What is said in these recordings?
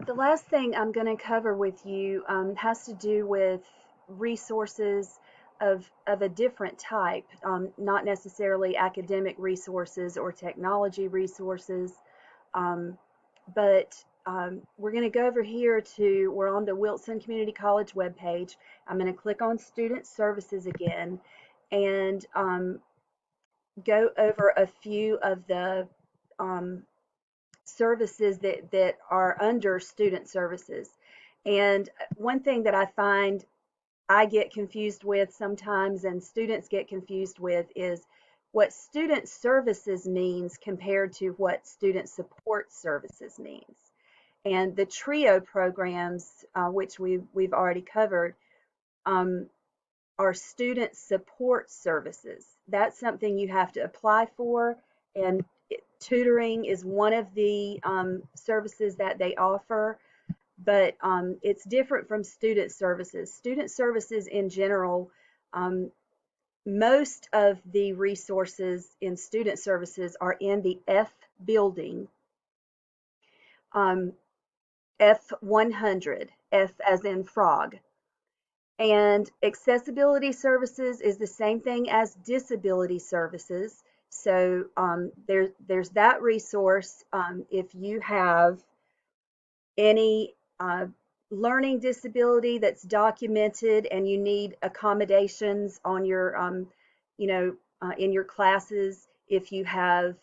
The last thing I'm going to cover with you has to do with resources of a different type, not necessarily academic resources or technology resources, um, but we're going to go over here we're on the Wilson Community College webpage. I'm going to click on Student Services again and go over a few of the um, services that are under student services. And one thing that I find I get confused with sometimes and students get confused with is what student services means compared to what student support services means. And the TRIO programs, which we've already covered, um, are student support services. That's something you have to apply for, and tutoring is one of the services that they offer, but it's different from student services. Student services in general, um, most of the resources in student services are in the F building, um, F100, F as in frog. And accessibility services is the same thing as disability services. So there's that resource if you have any learning disability that's documented and you need accommodations on your, in your classes. If you have,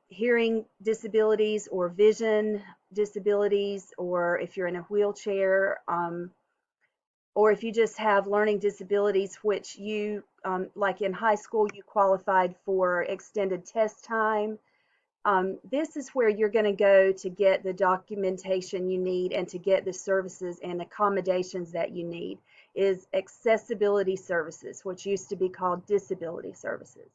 hearing disabilities or vision disabilities, or if you're in a wheelchair, or if you just have learning disabilities, which you, like in high school, you qualified for extended test time. This is where you're going to go to get the documentation you need and to get the services and accommodations that you need, is accessibility services, which used to be called disability services.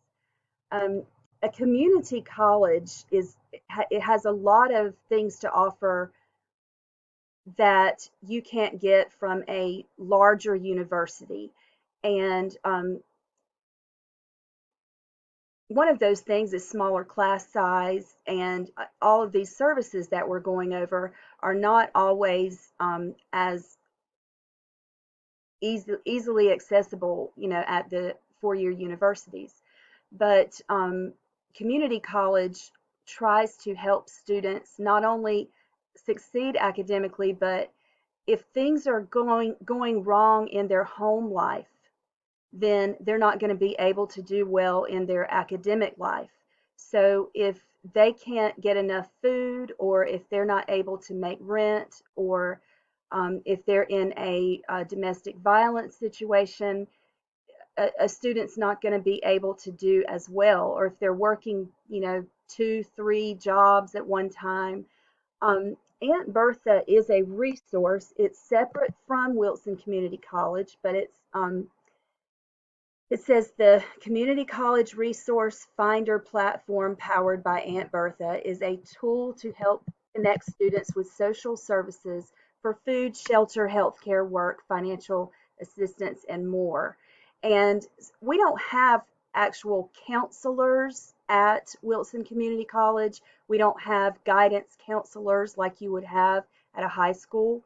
Um, a community college it has a lot of things to offer that you can't get from a larger university. And one of those things is smaller class size, and all of these services that we're going over are not always as easily accessible, at the four-year universities. But community college tries to help students not only succeed academically, but if things are going wrong in their home life, then they're not going to be able to do well in their academic life. So if they can't get enough food, or if they're not able to make rent, or if they're in a domestic violence situation, a student's not going to be able to do as well. Or if they're working, two, three jobs at one time. Aunt Bertha is a resource. It's separate from Wilson Community College, but it says the Community College Resource Finder platform powered by Aunt Bertha is a tool to help connect students with social services for food, shelter, healthcare, work, financial assistance, and more. And we don't have actual counselors at Wilson Community College. We don't have guidance counselors like you would have at a high school.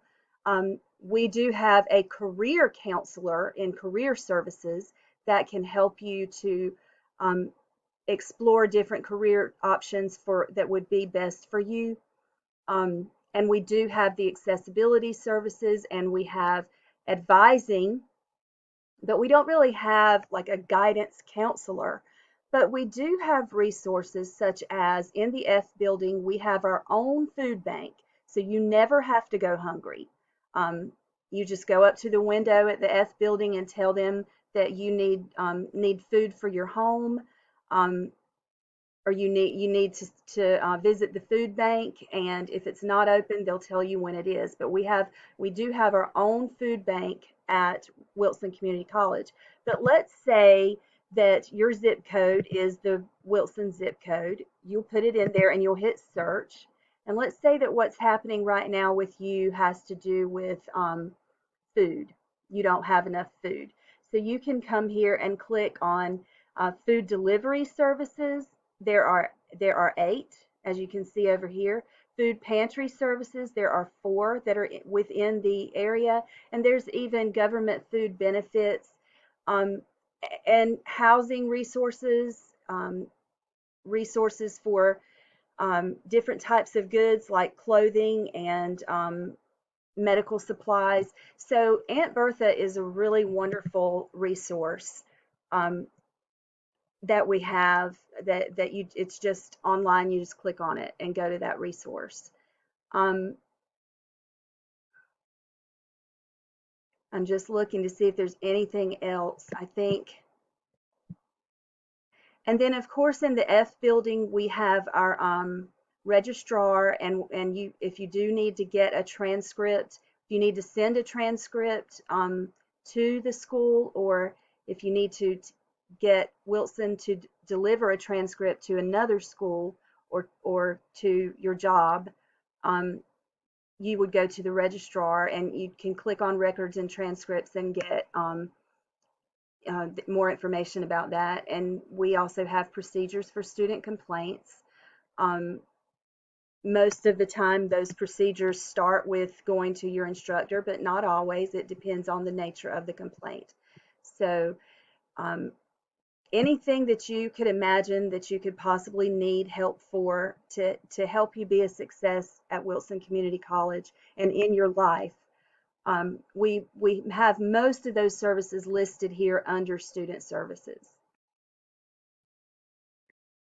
We do have a career counselor in career services that can help you to um, explore different career options that would be best for you. And we do have the accessibility services, and we have advising, but we don't really have like a guidance counselor. But we do have resources such as in the F building, we have our own food bank. So you never have to go hungry. Um, you just go up to the window at the F building and tell them that you need food for your home, um, or you need to visit the food bank, and if it's not open, they'll tell you when it is. But we do have our own food bank at Wilson Community College. But let's say that your zip code is the Wilson zip code. You'll put it in there and you'll hit search. And let's say that what's happening right now with you has to do with food. You don't have enough food. So you can come here and click on food delivery services. There are 8. as you can see over here. Food pantry services, there are 4 that are within the area, and there's even government food benefits, um, and housing resources, resources for different types of goods like clothing and medical supplies. So Aunt Bertha is a really wonderful resource um, that we have that you it's just online. You just click on it and go to that resource. Um, I'm just looking to see if there's anything else. I think. And then, of course, in the F building, we have our registrar, and you, if you do need to get a transcript, you need to send a transcript to the school, or if you need to get Wilson to deliver a transcript to another school or to your job, um, you would go to the registrar, and you can click on records and transcripts and get more information about that. And we also have procedures for student complaints. Um, Most of the time, those procedures start with going to your instructor, but not always. It depends on the nature of the complaint. So, um, anything that you could imagine that you could possibly need help for to help you be a success at Wilson Community College and in your life, we have most of those services listed here under student services.